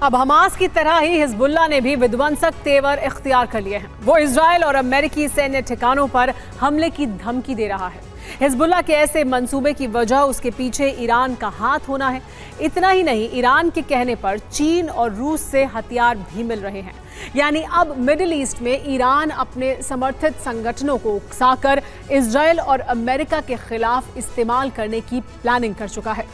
अब हमास की तरह ही हिजबुल्लाह ने भी विध्वंसक तेवर इख्तियार कर लिए हैं। वो इजराइल और अमेरिकी सैन्य ठिकानों पर हमले की धमकी दे रहा है। हिजबुल्लाह के ऐसे मंसूबे की वजह उसके पीछे ईरान का हाथ होना है। इतना ही नहीं, ईरान के कहने पर चीन और रूस से हथियार भी मिल रहे हैं। यानी अब मिडिल ईस्ट में ईरान अपने समर्थित संगठनों को उकसाकर इजराइल और अमेरिका के खिलाफ इस्तेमाल करने की प्लानिंग कर चुका है।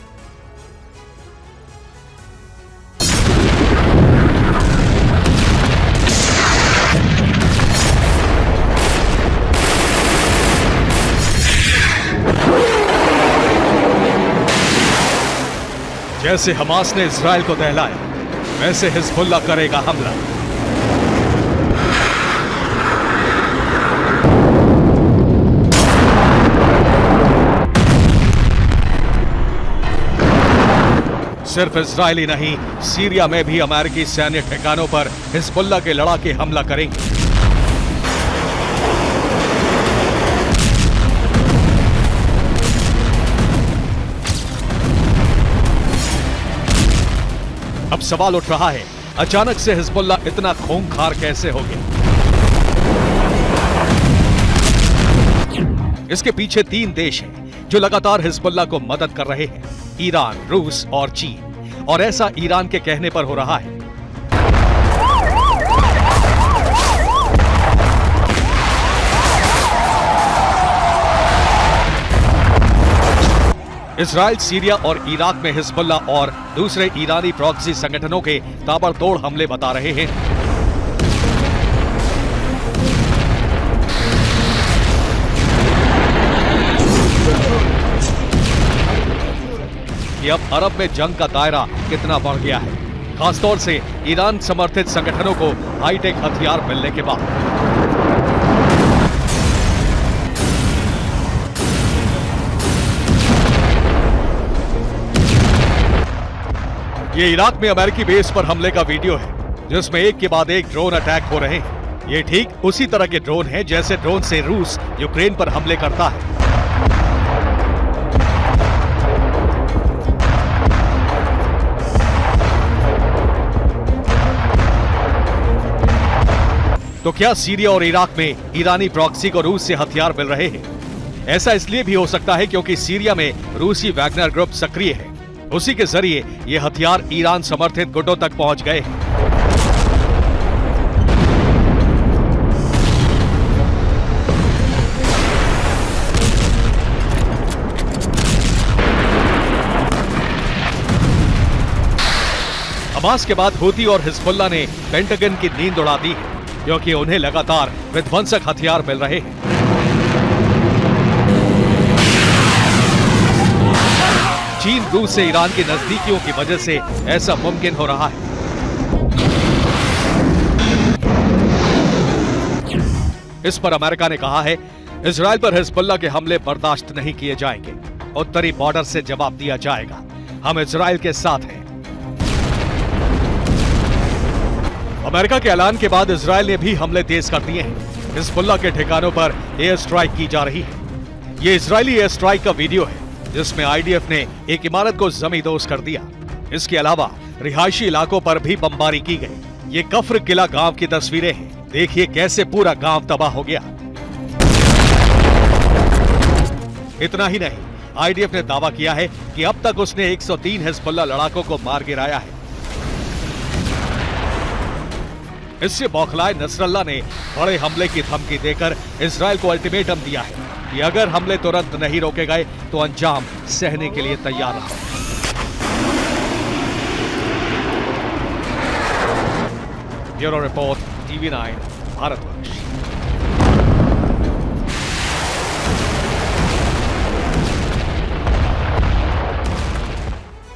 जैसे हमास ने इजराइल को दहलाया, वैसे हिजबुल्लाह करेगा हमला। सिर्फ इजराइल नहीं, सीरिया में भी अमेरिकी सैन्य ठिकानों पर हिजबुल्लाह के लड़ाके हमला करेंगे। अब सवाल उठ रहा है, अचानक से हिजबुल्लाह इतना खूंखार कैसे हो गया? इसके पीछे 3 देश हैं जो लगातार हिजबुल्लाह को मदद कर रहे हैं: ईरान, रूस और चीन। और ऐसा ईरान के कहने पर हो रहा है। इजराइल, सीरिया और इराक में हिजबुल्लाह और दूसरे ईरानी प्रॉक्सी संगठनों के ताबड़तोड़ हमले बता रहे हैं। कि अब अरब में जंग का दायरा कितना बढ़ गया है, खासतौर से ईरान समर्थित संगठनों को हाईटेक हथियार मिलने के बाद। ये इराक में अमेरिकी बेस पर हमले का वीडियो है, जिसमें एक के बाद एक ड्रोन अटैक हो रहे हैं। ये ठीक उसी तरह के ड्रोन हैं जैसे ड्रोन से रूस यूक्रेन पर हमले करता है। तो क्या सीरिया और इराक में ईरानी प्रॉक्सी को रूस से हथियार मिल रहे हैं? ऐसा इसलिए भी हो सकता है क्योंकि सीरिया में रूसी वैगनर ग्रुप सक्रिय है। उसी के जरिए ये हथियार ईरान समर्थित गुटों तक पहुंच गए हैं। हमास के बाद हूती और हिजबुल्लाह ने पेंटागन की नींद उड़ा दी है, क्योंकि उन्हें लगातार विध्वंसक हथियार मिल रहे हैं। चीन, रूस से ईरान की नजदीकियों की वजह से ऐसा मुमकिन हो रहा है। इस पर अमेरिका ने कहा है, इजराइल पर हिजबुल्लाह के हमले बर्दाश्त नहीं किए जाएंगे। उत्तरी बॉर्डर से जवाब दिया जाएगा। हम इजराइल के साथ हैं। अमेरिका के ऐलान के बाद इजराइल ने भी हमले तेज कर दिए हैं। हिजबुल्लाह के ठिकानों पर एयर स्ट्राइक की जा रही है। ये इजरायली एयर स्ट्राइक का वीडियो है, जिसमें आईडीएफ ने एक इमारत को जमींदोज कर दिया। इसके अलावा रिहायशी इलाकों पर भी बमबारी की गई। ये कफ्र किला गांव की तस्वीरें हैं। देखिए कैसे पूरा गांव तबाह हो गया। इतना ही नहीं, आईडीएफ ने दावा किया है कि अब तक उसने 103 हिजबुल्लाह लड़ाकों को मार गिराया है। इससे बौखलाए नसरल्लाह ने बड़े हमले की धमकी देकर इजराइल को अल्टीमेटम दिया है कि अगर हमले तुरंत नहीं रोके गए तो अंजाम सहने के लिए तैयार रहो। Bureau report, TV9, Bharatvarsh.